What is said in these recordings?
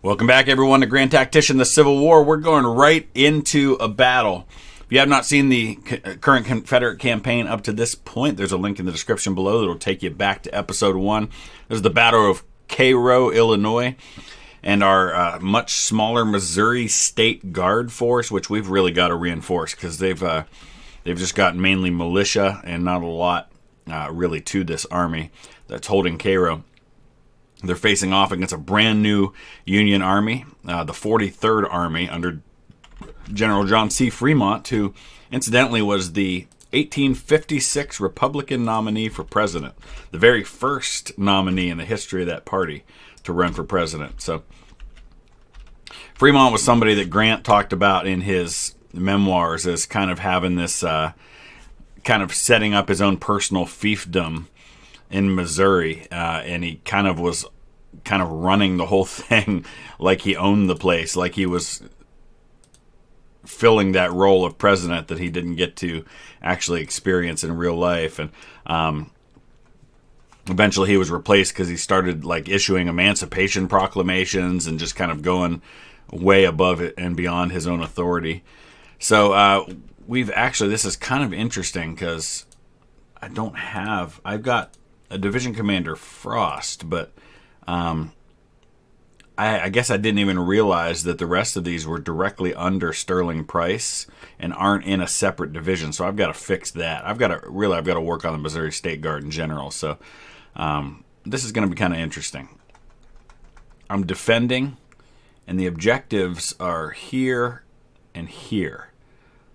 Welcome back, everyone, to Grand Tactician, the Civil War. We're going right into a battle. If you have not seen the current Confederate campaign up to this point, there's a link in the description below that will take you back to episode 1. This is the Battle of Cairo, Illinois, and our much smaller Missouri State Guard force, which we've really got to reinforce because they've just got mainly militia and not a lot really to this army that's holding Cairo. They're facing off against a brand new Union Army, the 43rd Army under General John C. Fremont, who incidentally was the 1856 Republican nominee for president, the very first nominee in the history of that party to run for president. So Fremont was somebody that Grant talked about in his memoirs as kind of having this, kind of setting up his own personal fiefdom in Missouri, and he kind of was running the whole thing like he owned the place, like he was filling that role of president that he didn't get to actually experience in real life. And eventually he was replaced because he started like issuing emancipation proclamations and just kind of going way above it and beyond his own authority. So this is kind of interesting because I've got a division commander, Frost, but I guess I didn't even realize that the rest of these were directly under Sterling Price and aren't in a separate division. So I've got to fix that. I've got to work on the Missouri State Guard in general. So this is going to be kind of interesting. I'm defending, and the objectives are here and here.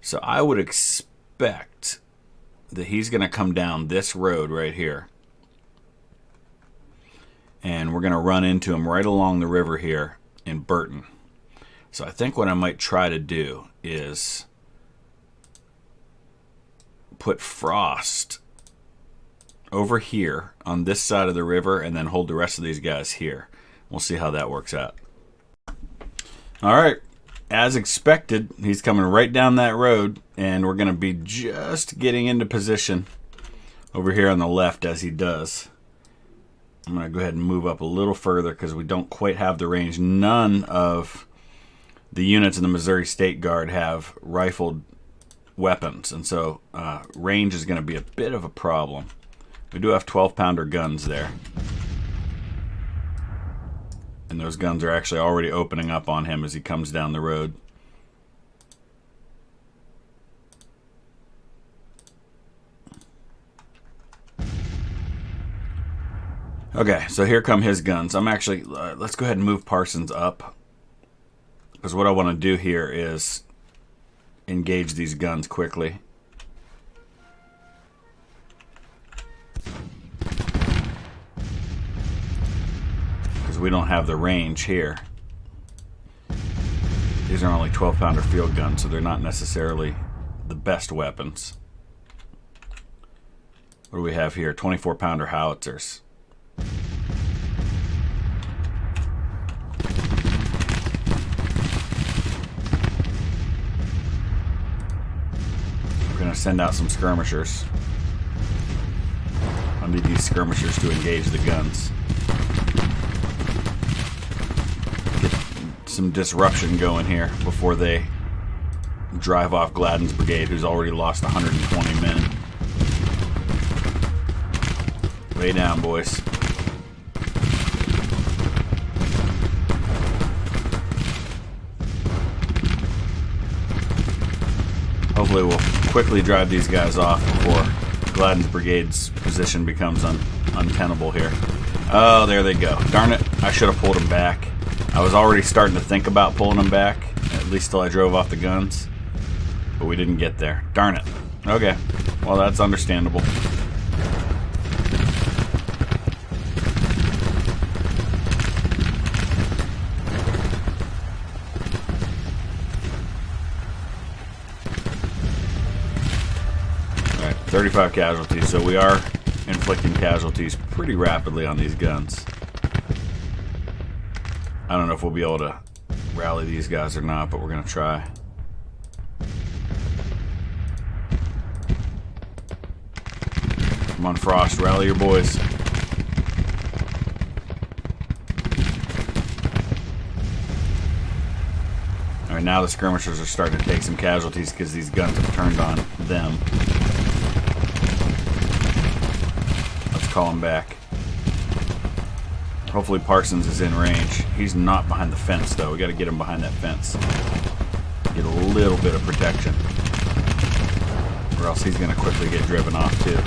So I would expect that he's going to come down this road right here. And we're going to run into him right along the river here in Burton. So I think what I might try to do is put Frost over here on this side of the river and then hold the rest of these guys here. We'll see how that works out. All right. As expected, he's coming right down that road, and we're going to be just getting into position over here on the left as he does. I'm going to go ahead and move up a little further because we don't quite have the range. None of the units in the Missouri State Guard have rifled weapons, and so range is going to be a bit of a problem. We do have 12-pounder guns there. And those guns are actually already opening up on him as he comes down the road. Okay, so here come his guns. I'm actually, let's go ahead and move Parsons up. Because what I want to do here is engage these guns quickly. Because we don't have the range here. These are only 12-pounder field guns, so they're not necessarily the best weapons. What do we have here? 24-pounder howitzers. We're going to send out some skirmishers. I need these skirmishers to engage the guns. Get some disruption going here before they drive off Gladden's brigade, who's already lost 120 men. Way down, boys. Hopefully we'll quickly drive these guys off before Gladden's brigade's position becomes untenable here. Oh, there they go. Darn it, I should have pulled them back. I was already starting to think about pulling them back, at least till I drove off the guns. But we didn't get there. Darn it. Okay, well that's understandable. Alright, 35 casualties, so we are inflicting casualties pretty rapidly on these guns. I don't know if we'll be able to rally these guys or not, but we're going to try. Come on, Frost, rally your boys. Alright, now the skirmishers are starting to take some casualties because these guns have turned on them. Let's call them back. Hopefully Parsons is in range. He's not behind the fence, though. We got to get him behind that fence. Get a little bit of protection. Or else he's going to quickly get driven off, too.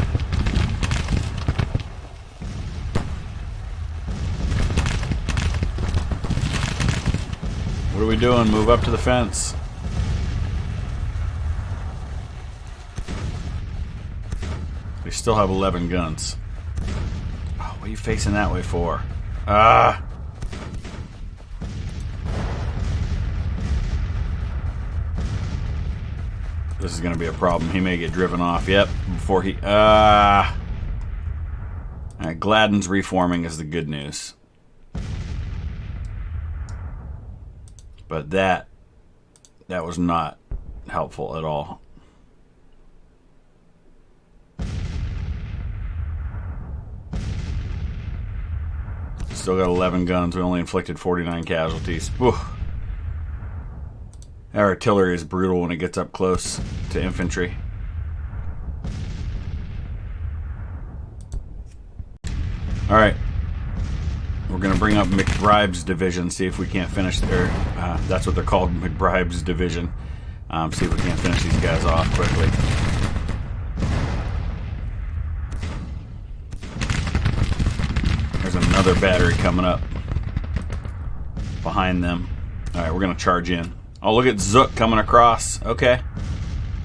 What are we doing? Move up to the fence. We still have 11 guns. Oh, what are you facing that way for? Ah! This is going to be a problem. He may get driven off. Yep, before he... Alright, Gladden's reforming is the good news. But that was not helpful at all. Still got 11 guns. We only inflicted 49 casualties. Whew. Our artillery is brutal when it gets up close to infantry. Alright. We're going to bring up McBribe's division, see if we can't finish their... that's what they're called, McBribe's division. See if we can't finish these guys off quickly. There's another battery coming up behind them. Alright, we're going to charge in. Oh, look at Zook coming across. Okay.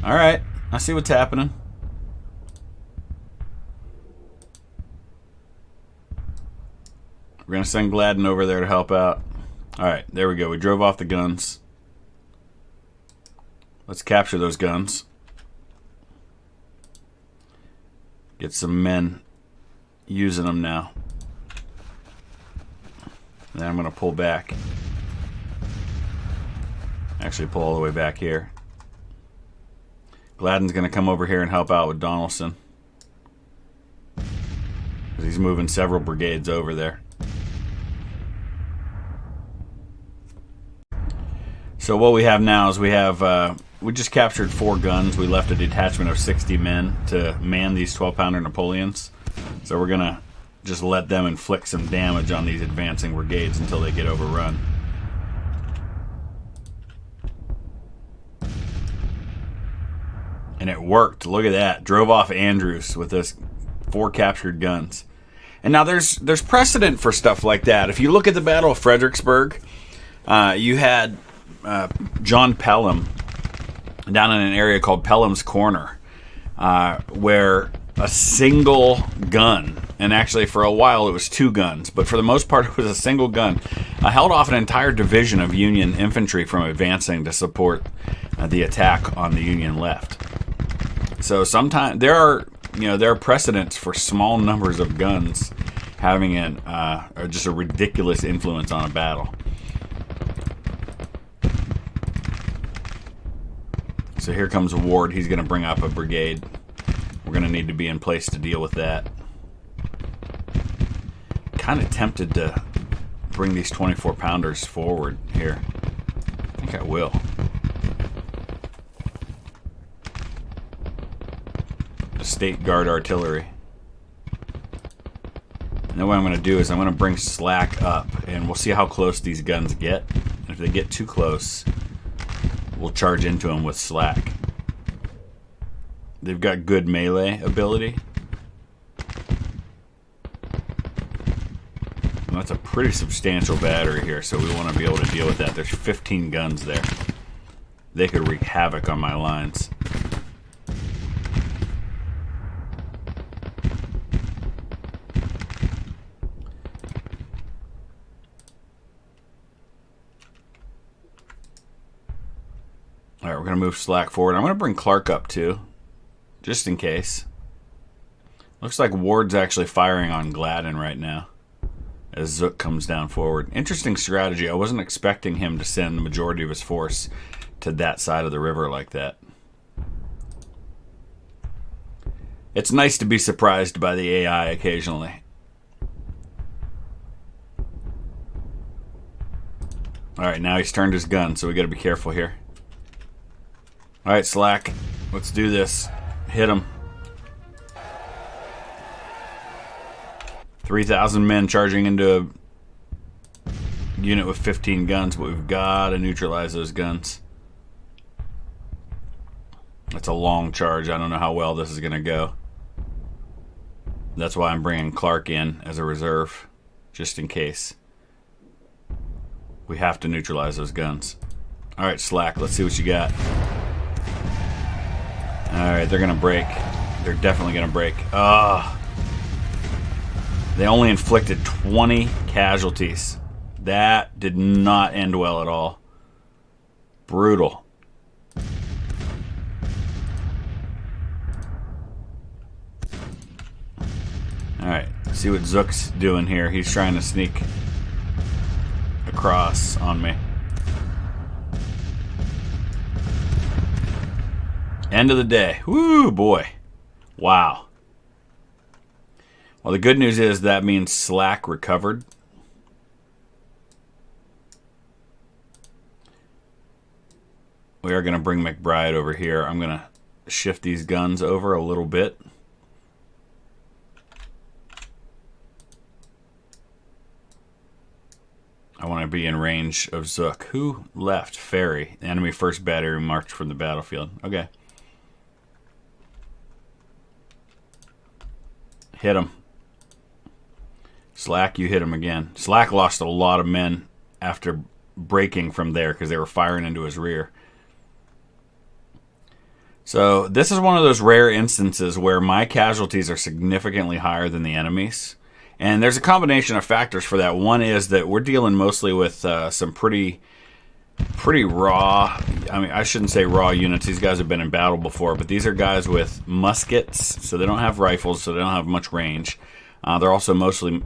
Alright, I see what's happening. We're going to send Gladden over there to help out. Alright, there we go. We drove off the guns. Let's capture those guns. Get some men using them now. And then I'm going to pull back. Actually pull all the way back here. Gladden's going to come over here and help out with Donaldson. He's moving several brigades over there. So what we have now is we just captured 4 guns. We left a detachment of 60 men to man these 12-pounder Napoleons. So we're going to just let them inflict some damage on these advancing brigades until they get overrun. And it worked. Look at that. Drove off Andrews with those 4 captured guns. And now there's precedent for stuff like that. If you look at the Battle of Fredericksburg, you had John Pelham down in an area called Pelham's Corner, where a single gun, and actually for a while it was 2 guns, but for the most part it was a single gun, held off an entire division of Union infantry from advancing to support the attack on the Union left. So sometimes there are precedents for small numbers of guns having just a ridiculous influence on a battle. So here comes Ward. He's going to bring up a brigade. We're going to need to be in place to deal with that. Kind of tempted to bring these 24-pounders forward here. I think I will. State Guard artillery. And then what I'm going to do is I'm going to bring slack up, and we'll see how close these guns get. And if they get too close, we'll charge into them with slack. They've got good melee ability. And that's a pretty substantial battery here, so we want to be able to deal with that. There's 15 guns there. They could wreak havoc on my lines. Alright, we're going to move slack forward. I'm going to bring Clark up too, just in case. Looks like Ward's actually firing on Gladden right now as Zook comes down forward. Interesting strategy. I wasn't expecting him to send the majority of his force to that side of the river like that. It's nice to be surprised by the AI occasionally. Alright, now he's turned his gun, so we gotta be careful here. Alright, Slack. Let's do this. Hit him. 3,000 men charging into a unit with 15 guns, but we've got to neutralize those guns. That's a long charge. I don't know how well this is going to go. That's why I'm bringing Clark in as a reserve, just in case. We have to neutralize those guns. Alright, Slack, let's see what you got. Alright, they're going to break. They're definitely going to break. They only inflicted 20 casualties. That did not end well at all. Brutal. Alright, see what Zook's doing here. He's trying to sneak across on me. End of the day. Woo, boy. Wow. Well, the good news is that means Slack recovered. We are going to bring McBride over here. I'm going to shift these guns over a little bit. I want to be in range of Zook. Who left? Ferry. The enemy first battery marched from the battlefield. Okay. Hit him. Slack, you hit him again. Slack lost a lot of men after breaking from there because they were firing into his rear. So this is one of those rare instances where my casualties are significantly higher than the enemy's. And there's a combination of factors for that. One is that we're dealing mostly with some pretty raw, I mean, I shouldn't say raw units. These guys have been in battle before, but these are guys with muskets, so they don't have rifles, so they don't have much range. They're also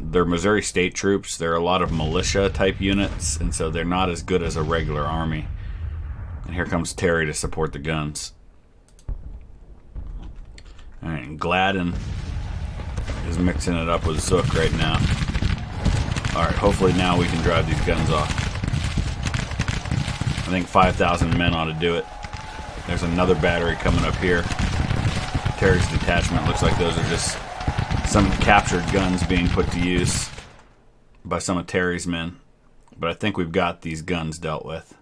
they're Missouri State troops. They're a lot of militia-type units, and so they're not as good as a regular army. And here comes Terry to support the guns. All right, and Gladden is mixing it up with Zook right now. All right, hopefully now we can drive these guns off. I think 5,000 men ought to do it. There's another battery coming up here. Terry's detachment looks like those are just some captured guns being put to use by some of Terry's men. But I think we've got these guns dealt with.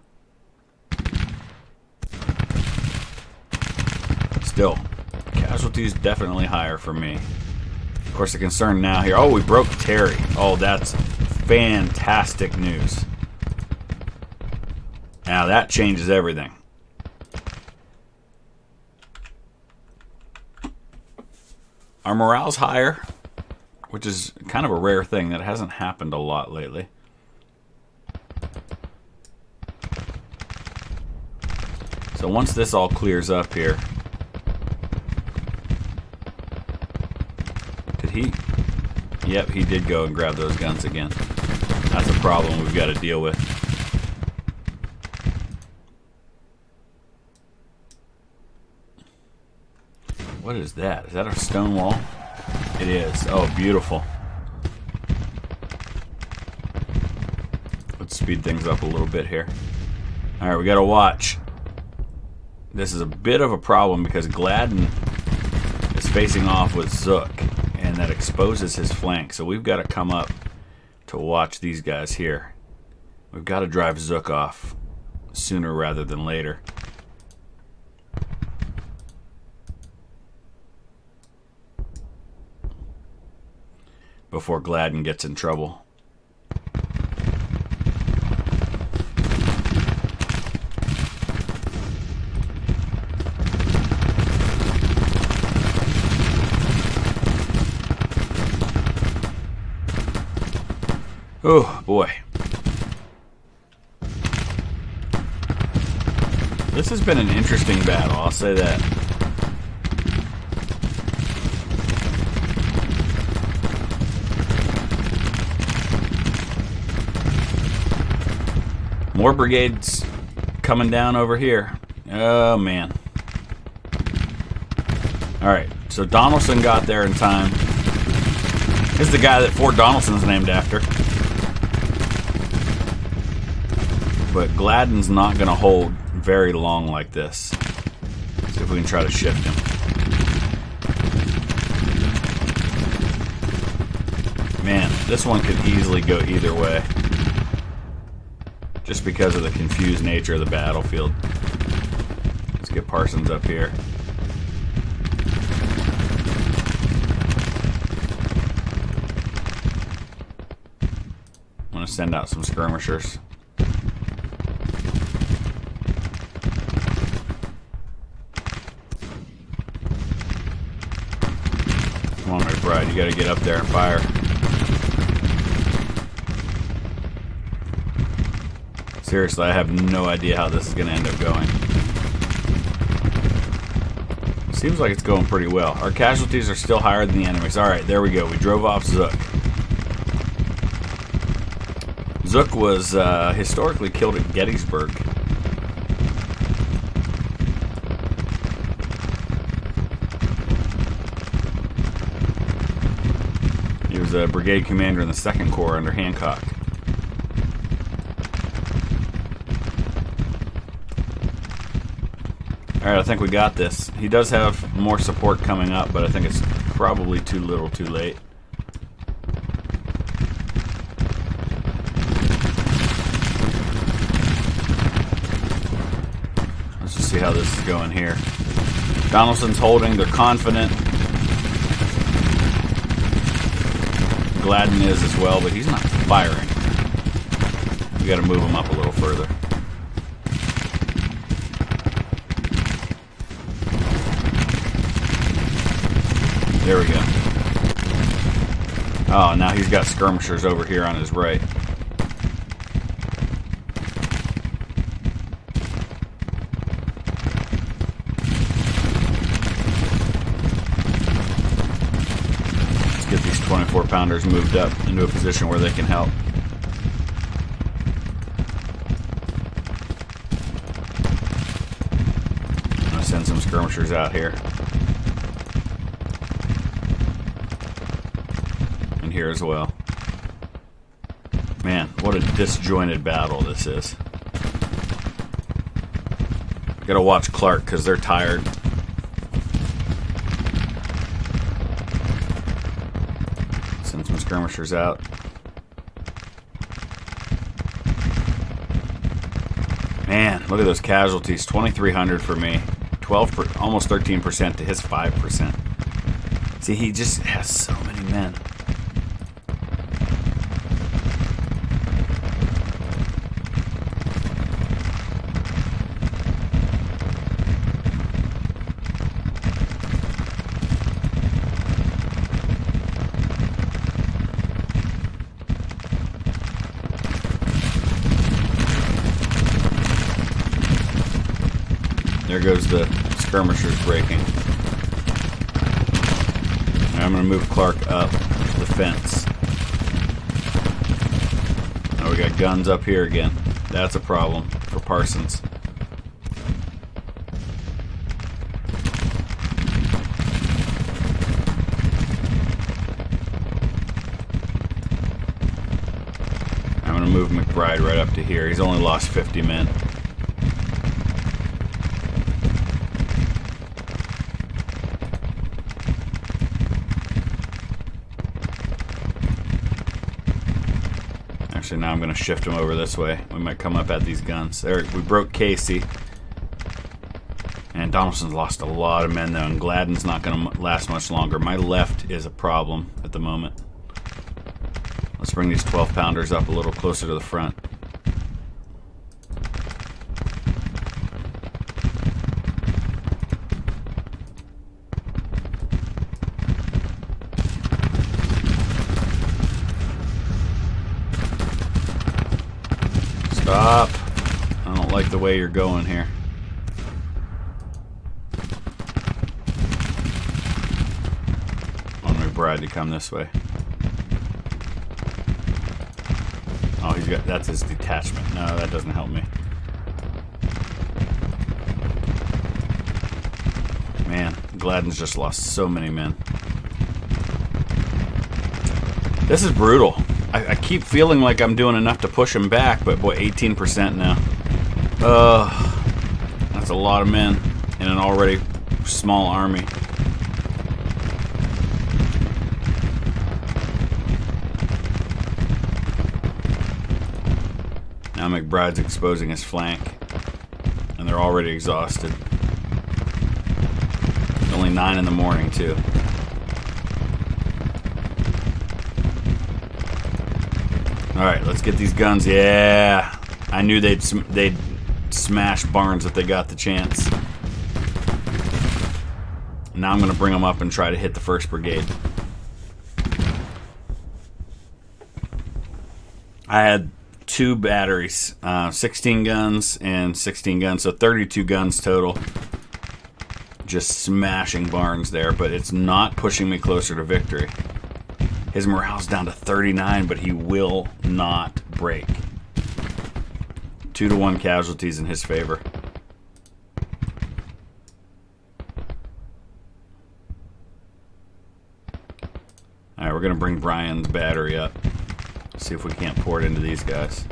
Still, casualties definitely higher for me. Of course, the concern now here... Oh, we broke Terry. Oh, that's fantastic news. Now that changes everything. Our morale's higher, which is kind of a rare thing. That hasn't happened a lot lately. So once this all clears up here... Did he? Yep, he did go and grab those guns again. That's a problem we've got to deal with. What is that? Is that a stone wall? It is. Oh, beautiful. Let's speed things up a little bit here. Alright, we gotta watch. This is a bit of a problem because Gladden is facing off with Zook, and that exposes his flank. So we've got to come up to watch these guys here. We've got to drive Zook off sooner rather than later. Before Gladden gets in trouble. Oh, boy. This has been an interesting battle, I'll say that. More brigades coming down over here. Oh, man. Alright, so Donaldson got there in time. This is the guy that Fort Donaldson's named after. But Gladden's not going to hold very long like this. Let's see if we can try to shift him. Man, this one could easily go either way. Just because of the confused nature of the battlefield. Let's get Parsons up here. I'm going to send out some skirmishers. Come on, McBride, you got to get up there and fire. Seriously, I have no idea how this is going to end up going. Seems like it's going pretty well. Our casualties are still higher than the enemy's. Alright, there we go. We drove off Zook. Zook was historically killed at Gettysburg. He was a brigade commander in the 2nd Corps under Hancock. Alright, I think we got this. He does have more support coming up, but I think it's probably too little too late. Let's just see how this is going here. Donaldson's holding, they're confident. Gladden is as well, but he's not firing. We gotta move him up a little further. There we go. Oh, now he's got skirmishers over here on his right. Let's get these 24-pounders moved up into a position where they can help. I'm going to send some skirmishers out here. Here as well. Man, what a disjointed battle this is. Gotta watch Clark because they're tired. Send some skirmishers out. Man, look at those casualties. 2,300 for me. 12, almost 13% to his 5%. See, he just has so many men. There goes the skirmishers breaking. And I'm going to move Clark up the fence. Now we got guns up here again. That's a problem for Parsons. I'm going to move McBride right up to here. He's only lost 50 men. Actually, now I'm going to shift him over this way. We might come up at these guns. There, we broke Casey. And Donaldson's lost a lot of men, though, and Gladden's not going to last much longer. My left is a problem at the moment. Let's bring these 12-pounders up a little closer to the front. Stop. I don't like the way you're going here. I want McBride to come this way. Oh, he's got, that's his detachment. No, that doesn't help me. Man, Gladden's just lost so many men. This is brutal. I keep feeling like I'm doing enough to push him back, but boy, 18% now. That's a lot of men in an already small army. Now McBride's exposing his flank, and they're already exhausted. It's only 9 in the morning, too. Alright, let's get these guns. Yeah! I knew they'd smash barns if they got the chance. Now I'm going to bring them up and try to hit the 1st Brigade. I had 2 batteries, 16 guns and 16 guns, so 32 guns total. Just smashing barns there, but it's not pushing me closer to victory. His morale's down to 39, but he will not break. 2-to-1 casualties in his favor. Alright, we're going to bring Brian's battery up. See if we can't pour it into these guys.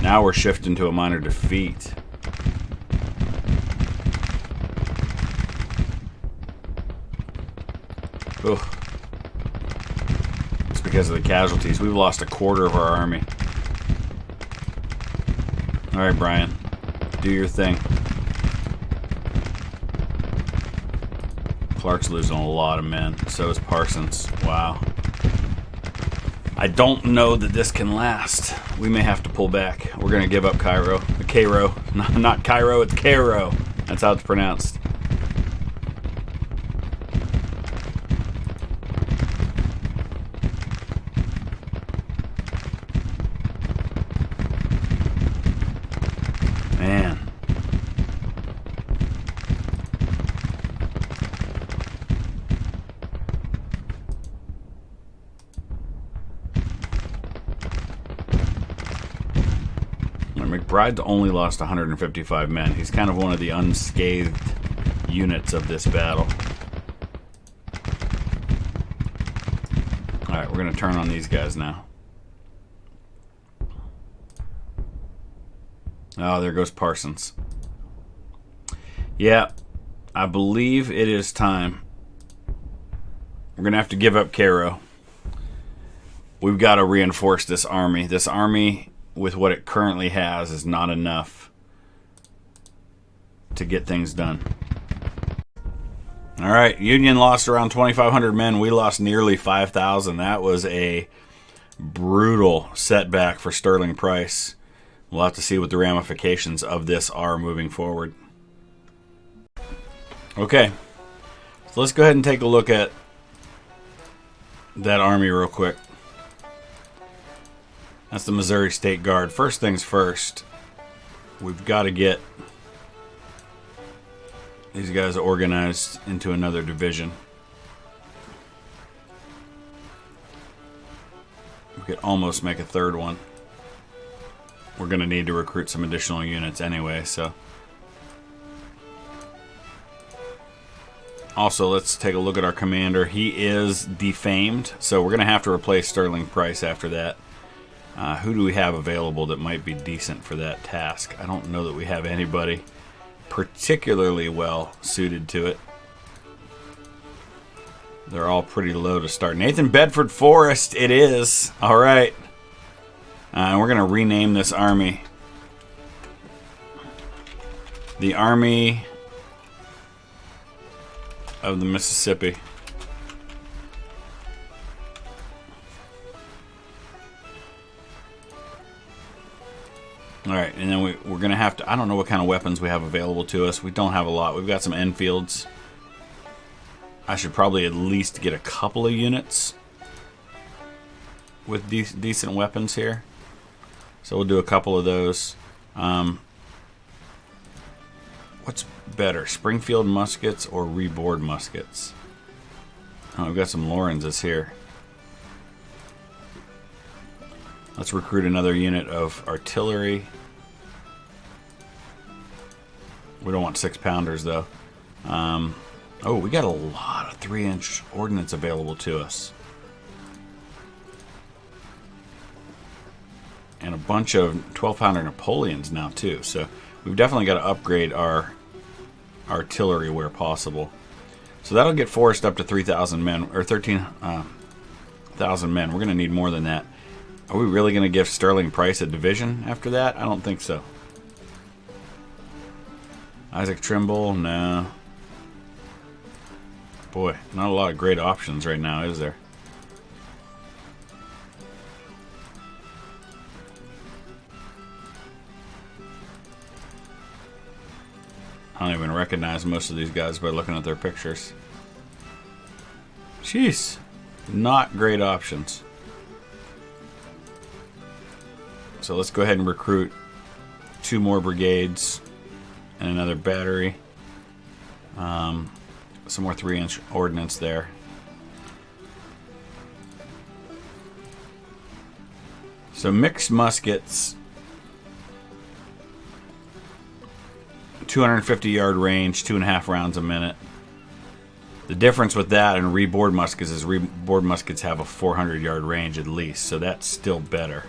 Now we're shifting to a minor defeat. Ugh. It's because of the casualties. We've lost a quarter of our army. Alright, Brian. Do your thing. Clark's losing a lot of men. So is Parsons. Wow. I don't know that this can last. We may have to pull back. We're going to give up Cairo. Cairo. Not Cairo, it's Cairo. That's how it's pronounced. Man. McBride's only lost 155 men. He's kind of one of the unscathed units of this battle. Alright, we're going to turn on these guys now. Oh, there goes Parsons. Yeah, I believe it is time. We're going to have to give up Cairo. We've got to reinforce this army. This army, with what it currently has, is not enough to get things done. Alright, Union lost around 2,500 men. We lost nearly 5,000. That was a brutal setback for Sterling Price. We'll have to see what the ramifications of this are moving forward. Okay, so let's go ahead and take a look at that army real quick. That's the Missouri State Guard. First things first, we've got to get these guys organized into another division. We could almost make a third one. We're going to need to recruit some additional units anyway, so. Also, let's take a look at our commander. He is defamed, so we're going to have to replace Sterling Price after that. Who do we have available that might be decent for that task? I don't know that we have anybody particularly well suited to it. They're all pretty low to start. Nathan Bedford Forrest, it is. All right. And we're going to rename this army the Army of the Mississippi. Alright, and then we're going to have to... I don't know what kind of weapons we have available to us. We don't have a lot. We've got some Enfields. I should probably at least get a couple of units with decent weapons here. So we'll do a couple of those. What's better, Springfield muskets or reboard muskets? Oh, we've got some Lawrences here. Let's recruit another unit of artillery. We don't want 6-pounders though. All Oh, we got a lot of 3-inch ordnance available to us. And a bunch of 12-pounder Napoleons now, too. So we've definitely got to upgrade our artillery where possible. So that'll get forced up to 3,000 men, or 13,000 men. We're going to need more than that. Are we really going to give Sterling Price a division after that? I don't think so. Isaac Trimble, no. Boy, not a lot of great options right now, is there? I don't even recognize most of these guys by looking at their pictures. Jeez, not great options. So let's go ahead and recruit 2 more brigades and another battery. Some more 3-inch ordnance there. So mixed muskets, 250-yard range, 2.5 rounds a minute. The difference with that and reboard muskets is reboard muskets have a 400-yard range at least, so that's still better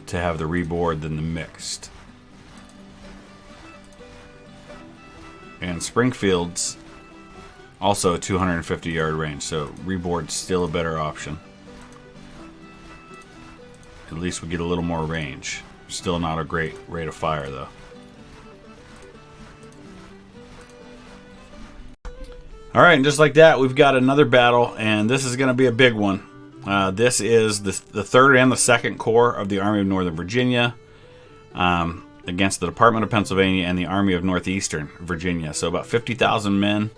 to have the reboard than the mixed. And Springfield's also a 250-yard range, so reboard's still a better option. At least we get a little more range. Still not a great rate of fire, though. Alright, and just like that, we've got another battle, and this is going to be a big one. This is the 3rd and the 2nd Corps of the Army of Northern Virginia against the Department of Pennsylvania and the Army of Northeastern Virginia. So about 50,000 men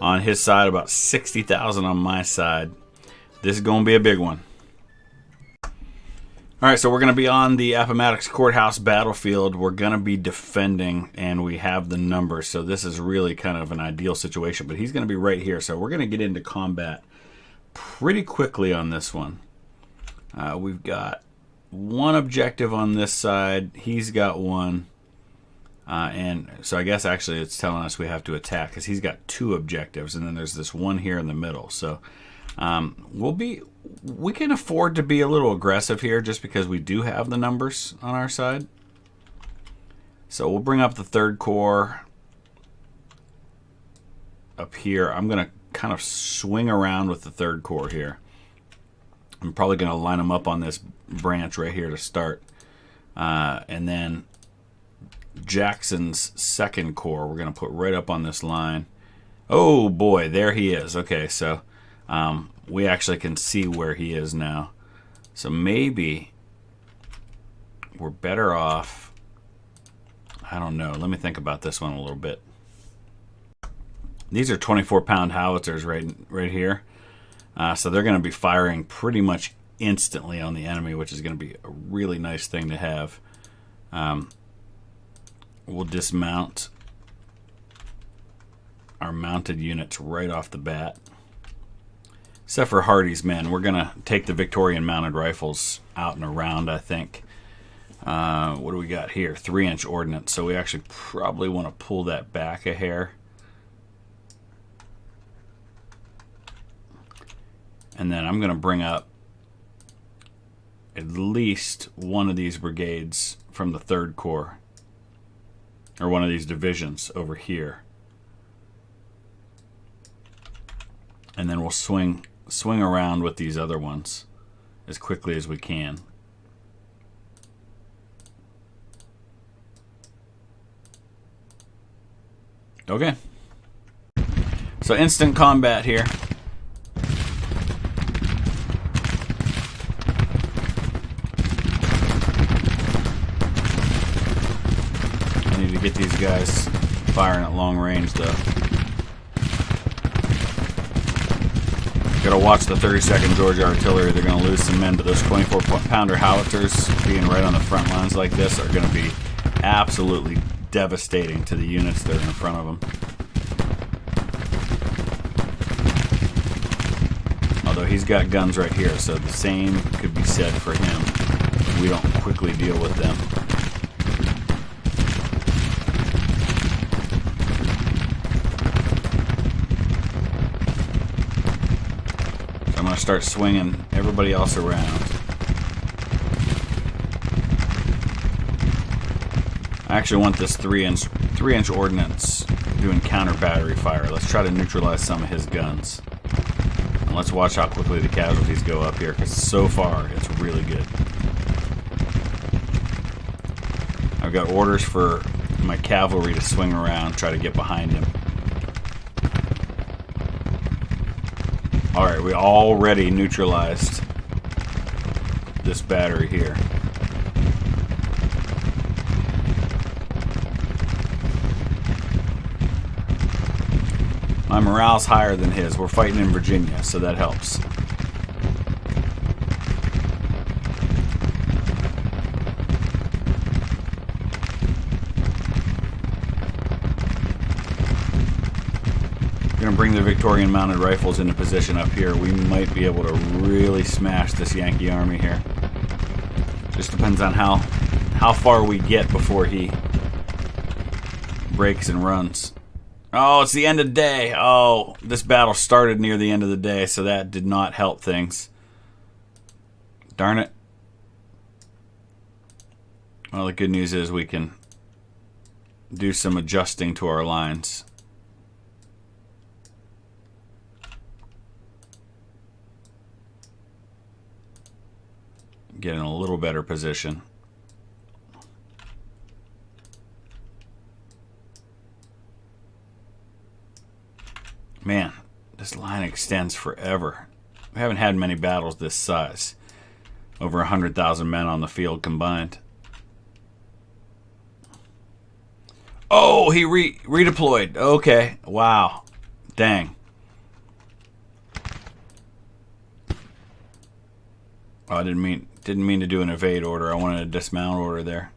on his side, about 60,000 on my side. This is going to be a big one. Alright, so we're going to be on the Appomattox Courthouse battlefield. We're going to be defending, and we have the numbers, so this is really kind of an ideal situation. But he's going to be right here, so we're going to get into combat pretty quickly on this one. We've got one objective on this side. He's got one. And so I guess actually it's telling us we have to attack because he's got 2 objectives, and then there's this one here in the middle. So we can afford to be a little aggressive here just because we do have the numbers on our side. So we'll bring up the 3rd Corps up here. I'm going to kind of swing around with the 3rd Corps here. I'm probably going to line them up on this branch right here to start. And then Jackson's 2nd Corps we're going to put right up on this line. Oh boy, there he is. Okay, so we actually can see where he is now. So maybe we're better off. I don't know. Let me think about this one a little bit. These are 24-pound howitzers right here. So they're going to be firing pretty much instantly on the enemy, which is going to be a really nice thing to have. We'll dismount our mounted units right off the bat. Except for Hardy's men. We're going to take the Victorian mounted rifles out and around, I think. What do we got here? 3-inch ordnance. So we actually probably want to pull that back a hair. And then I'm going to bring up at least one of these brigades from the 3rd Corps. Or one of these divisions over here. And then we'll swing around with these other ones as quickly as we can. Okay. So instant combat here. I need to get these guys firing at long range though. Gotta watch the 32nd Georgia Artillery. They're gonna lose some men, but those 24-pounder howitzers being right on the front lines like this are gonna be absolutely devastating to the units that are in front of them. Although he's got guns right here, so the same could be said for him if we don't quickly deal with them. going to start swinging everybody else around. I actually want this 3-inch ordnance doing counter battery fire. Let's try to neutralize some of his guns. And let's watch how quickly the casualties go up here, because so far it's really good. I've got orders for my cavalry to swing around, try to get behind him. Alright, we already neutralized this battery here. My morale's higher than his. We're fighting in Virginia, so that helps. We're going to bring the Victorian mounted rifles into position up here. We might be able to really smash this Yankee army here. Just depends on how far we get before he breaks and runs. Oh, it's the end of the day. Oh, this battle started near the end of the day, so that did not help things. Darn it. Well, the good news is we can do some adjusting to our lines. Get in a little better position. Man, this line extends forever. We haven't had many battles this size. Over 100,000 men on the field combined. Oh, he redeployed. Okay, wow. Dang. Oh, I didn't mean to do an evade order. I wanted a dismount order there.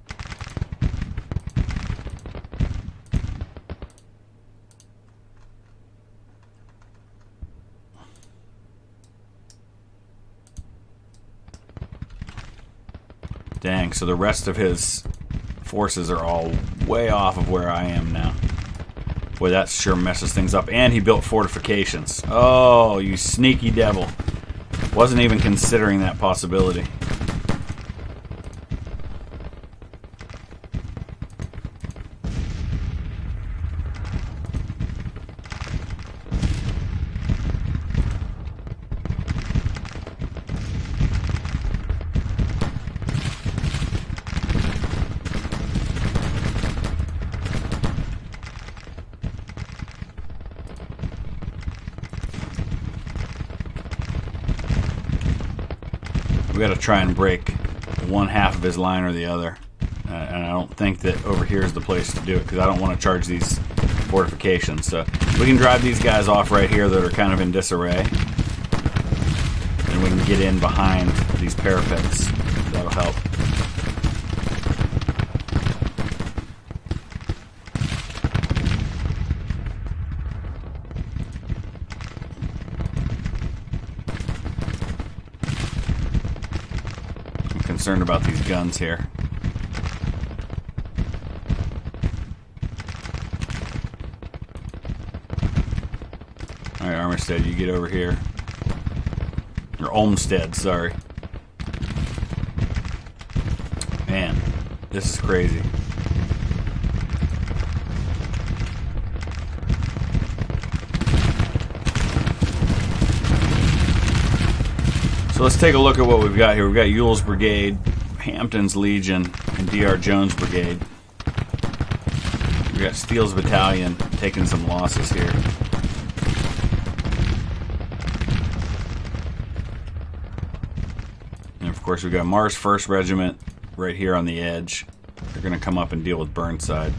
Dang, so the rest of his forces are all way off of where I am now. Boy, that sure messes things up. And he built fortifications. Oh, you sneaky devil. Wasn't even considering that possibility. We got to try and break one half of his line or the other. And I don't think that over here is the place to do it, because I don't want to charge these fortifications. So we can drive these guys off right here that are kind of in disarray. And we can get in behind these parapets. That'll help. Concerned about these guns here. Alright, Armistead, you get over here. Or Olmsted, sorry. Man, this is crazy. So let's take a look at what we've got here. We've got Ewell's Brigade, Hampton's Legion, and D.R. Jones' Brigade. We've got Steele's Battalion taking some losses here. And of course we've got Mars 1st Regiment right here on the edge. They're going to come up and deal with Burnside.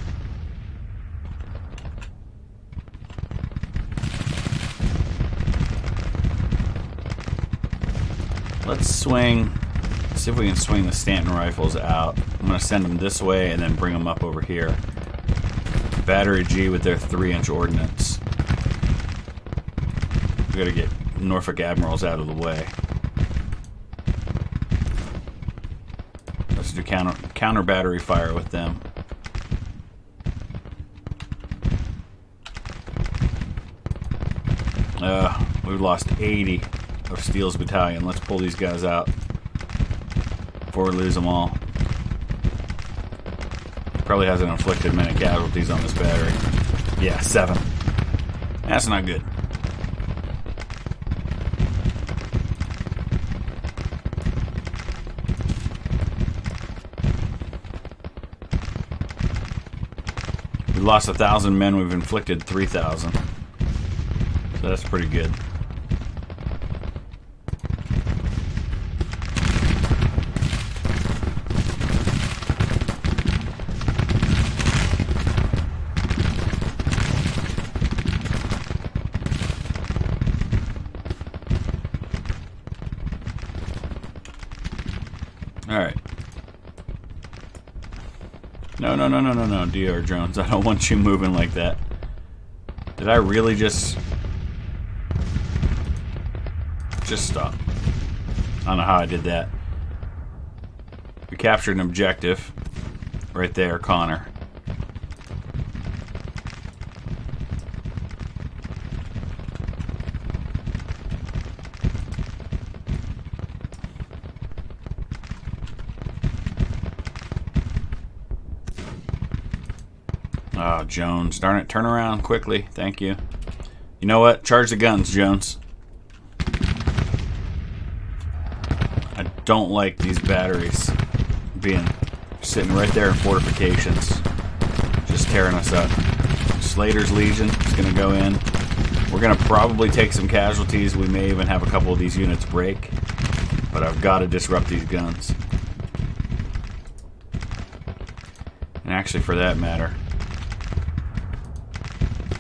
Let's swing, see if we can swing the Stanton rifles out. I'm going to send them this way and then bring them up over here. Battery G with their 3-inch ordnance. We got to get Norfolk Admirals out of the way. Let's do counter battery fire with them. We've lost 80. of Steele's battalion. Let's pull these guys out before we lose them all. Probably hasn't inflicted many casualties on this battery. Yeah, 7. That's not good. We lost 1,000 men. We've inflicted 3,000. So that's pretty good. Alright. No, DR drones. I don't want you moving like that. Did I really just stop? I don't know how I did that. We captured an objective. Right there, Connor. Oh, Jones. Darn it. Turn around quickly. Thank you. You know what? Charge the guns, Jones. I don't like these batteries being sitting right there in fortifications. Just tearing us up. Slater's Legion is going to go in. We're going to probably take some casualties. We may even have a couple of these units break. But I've got to disrupt these guns. And actually, for that matter,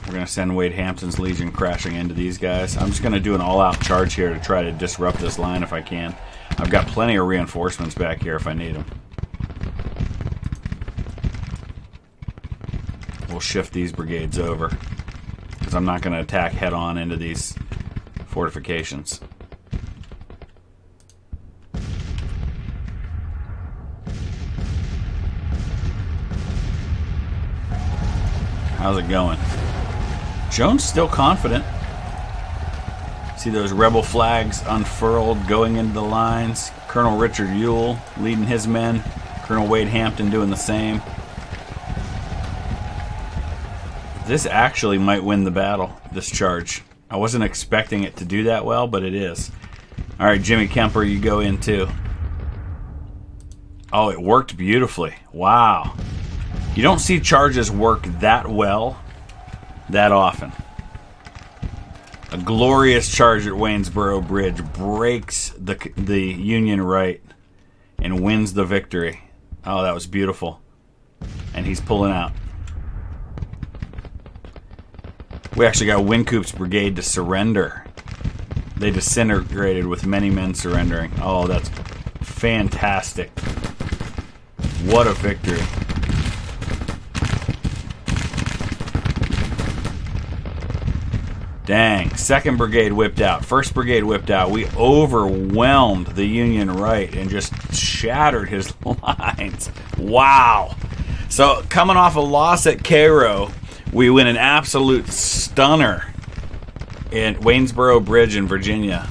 we're going to send Wade Hampton's Legion crashing into these guys. I'm just going to do an all-out charge here to try to disrupt this line if I can. I've got plenty of reinforcements back here if I need them. We'll shift these brigades over, because I'm not going to attack head-on into these fortifications. How's it going? Jones still confident. See those rebel flags unfurled going into the lines. Colonel Richard Jull leading his men. Colonel Wade Hampton doing the same. This actually might win the battle, this charge. I wasn't expecting it to do that well, but it is. Alright, Jimmy Kemper, you go in too. Oh, it worked beautifully. Wow. You don't see charges work that well that often. A glorious charge at Waynesboro Bridge breaks the Union right and wins the victory. Oh, that was beautiful. And he's pulling out. We actually got Wincoop's brigade to surrender. They disintegrated with many men surrendering. Oh, that's fantastic. What a victory. Dang. 2nd Brigade whipped out. 1st Brigade whipped out. We overwhelmed the Union right and just shattered his lines. Wow. So, coming off a loss at Cairo, we win an absolute stunner at Waynesboro Bridge in Virginia.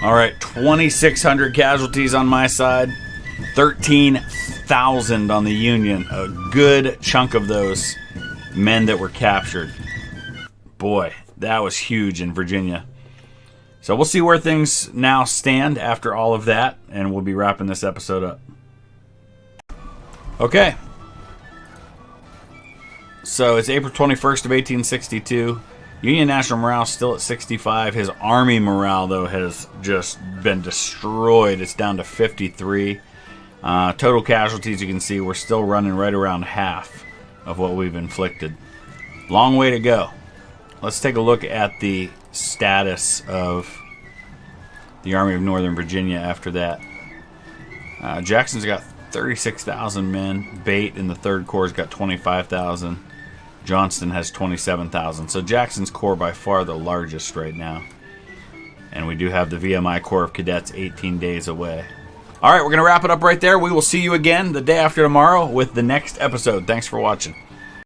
Alright, 2,600 casualties on my side. 13,000 on the Union. A good chunk of those men that were captured. Boy, that was huge in Virginia. So we'll see where things now stand after all of that, and we'll be wrapping this episode up. Okay. So it's April 21st of 1862. Union national morale still at 65. His army morale, though, has just been destroyed. It's down to 53. Total casualties, you can see, we're still running right around half of what we've inflicted. Long way to go. Let's take a look at the status of the Army of Northern Virginia after that. Jackson's got 36,000 men. Bate in the 3rd Corps got 25,000. Johnston has 27,000. So Jackson's Corps by far the largest right now. And we do have the VMI Corps of Cadets 18 days away. All right, we're going to wrap it up right there. We will see you again the day after tomorrow with the next episode. Thanks for watching.